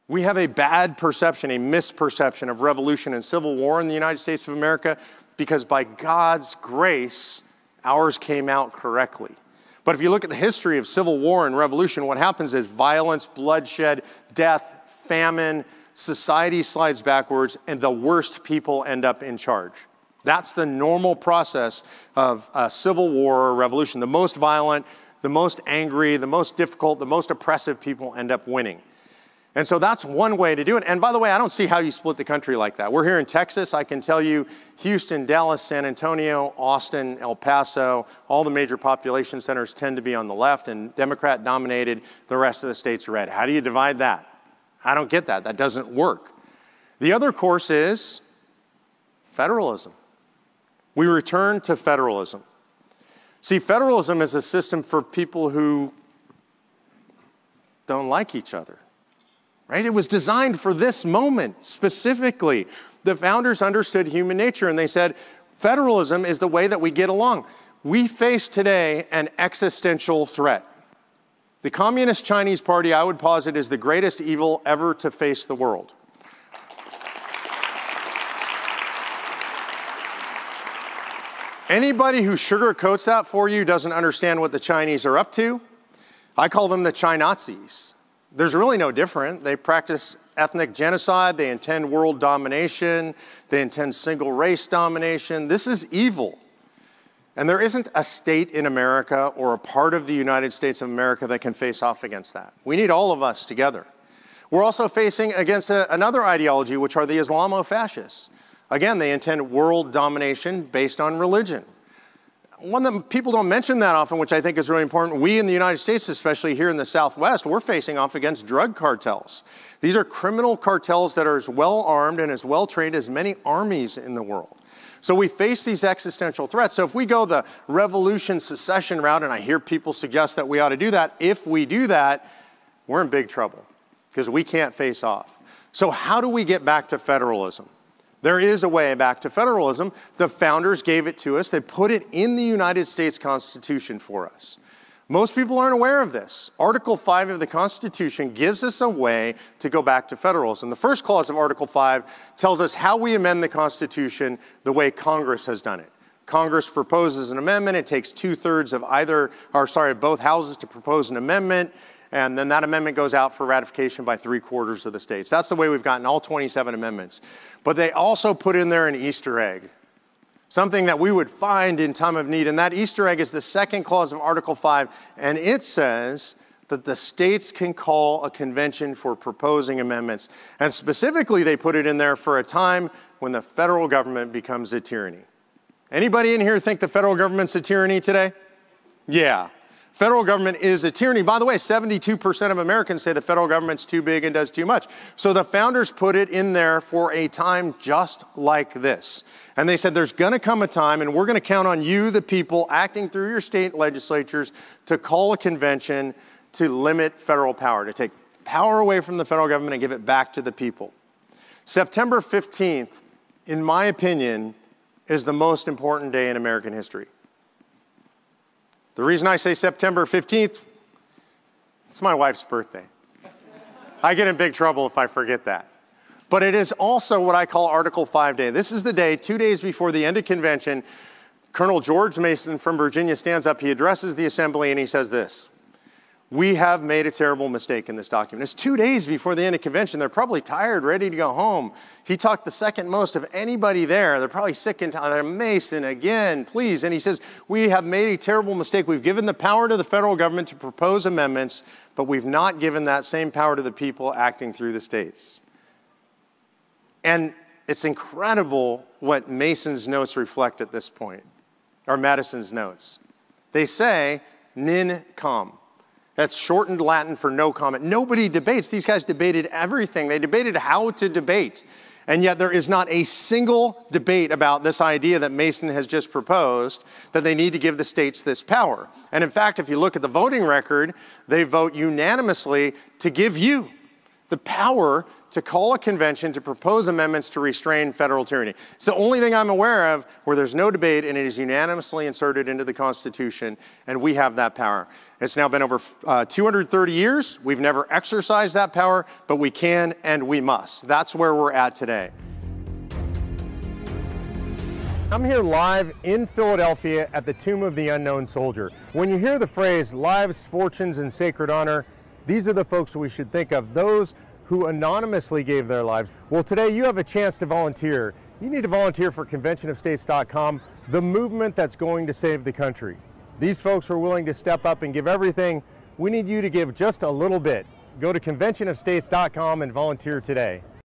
We have a bad perception, a misperception of revolution and civil war in the United States of America because by God's grace, ours came out correctly. But if you look at the history of civil war and revolution, what happens is violence, bloodshed, death, famine, society slides backwards, and the worst people end up in charge. That's the normal process of a civil war or revolution. The most violent, the most angry, the most difficult, the most oppressive people end up winning. And so that's one way to do it. And by the way, I don't see how you split the country like that. We're here in Texas. I can tell you Houston, Dallas, San Antonio, Austin, El Paso, all the major population centers tend to be on the left and Democrat dominated. The rest of the states are red. How do you divide that? I don't get that. That doesn't work. The other course is federalism. We return to federalism. See, federalism is a system for people who don't like each other. Right? It was designed for this moment specifically. The founders understood human nature and they said, federalism is the way that we get along. We face today an existential threat. The Communist Chinese Party, I would posit, is the greatest evil ever to face the world. Anybody who sugarcoats that for you doesn't understand what the Chinese are up to. I call them the Chi-Nazis. There's really no different. They practice ethnic genocide. They intend world domination. They intend single race domination. This is evil. And there isn't a state in America or a part of the United States of America that can face off against that. We need all of us together. We're also facing against another ideology, which are the Islamo-fascists. Again, they intend world domination based on religion. One that people don't mention that often, which I think is really important, we in the United States, especially here in the Southwest, we're facing off against drug cartels. These are criminal cartels that are as well armed and as well trained as many armies in the world. So we face these existential threats. So if we go the revolution secession route, and I hear people suggest that we ought to do that, if we do that, we're in big trouble because we can't face off. So how do we get back to federalism? There is a way back to federalism. The founders gave it to us. They put it in the United States Constitution for us. Most people aren't aware of this. Article 5 of the Constitution gives us a way to go back to federalism. The first clause of Article 5 tells us how we amend the Constitution the way Congress has done it. Congress proposes an amendment. It takes two-thirds of both houses to propose an amendment. And then that amendment goes out for ratification by 3/4 of the states. That's the way we've gotten all 27 amendments. But they also put in there an Easter egg, something that we would find in time of need. And that Easter egg is the second clause of Article 5. And it says that the states can call a convention for proposing amendments. And specifically, they put it in there for a time when the federal government becomes a tyranny. Anybody in here think the federal government's a tyranny today? Yeah. Federal government is a tyranny. By the way, 72% of Americans say the federal government's too big and does too much. So the founders put it in there for a time just like this. And they said there's going to come a time, and we're going to count on you, the people, acting through your state legislatures, to call a convention to limit federal power, to take power away from the federal government and give it back to the people. September 15th, in my opinion, is the most important day in American history. The reason I say September 15th, it's my wife's birthday. I get in big trouble if I forget that. But it is also what I call Article 5 Day. This is the day, 2 days before the end of convention, Colonel George Mason from Virginia stands up, he addresses the assembly, and he says this: we have made a terrible mistake in this document. It's 2 days before the end of convention. They're probably tired, ready to go home. He talked the second most of anybody there. They're probably sick and tired. They're Mason, again, please. And he says, we have made a terrible mistake. We've given the power to the federal government to propose amendments, but we've not given that same power to the people acting through the states. And it's incredible what Mason's notes reflect at this point, or Madison's notes. They say, nin com. That's shortened Latin for no comment. Nobody debates. These guys debated everything. They debated how to debate. And yet there is not a single debate about this idea that Mason has just proposed, that they need to give the states this power. And in fact, if you look at the voting record, they vote unanimously to give you the power to call a convention to propose amendments to restrain federal tyranny. It's the only thing I'm aware of where there's no debate and it is unanimously inserted into the Constitution, and we have that power. It's now been over 230 years. We've never exercised that power, but we can and we must. That's where we're at today. I'm here live in Philadelphia at the Tomb of the Unknown Soldier. When you hear the phrase lives, fortunes, and sacred honor, these are the folks we should think of, those who anonymously gave their lives. Well, today you have a chance to volunteer. You need to volunteer for conventionofstates.com, the movement that's going to save the country. These folks are willing to step up and give everything. We need you to give just a little bit. Go to conventionofstates.com and volunteer today.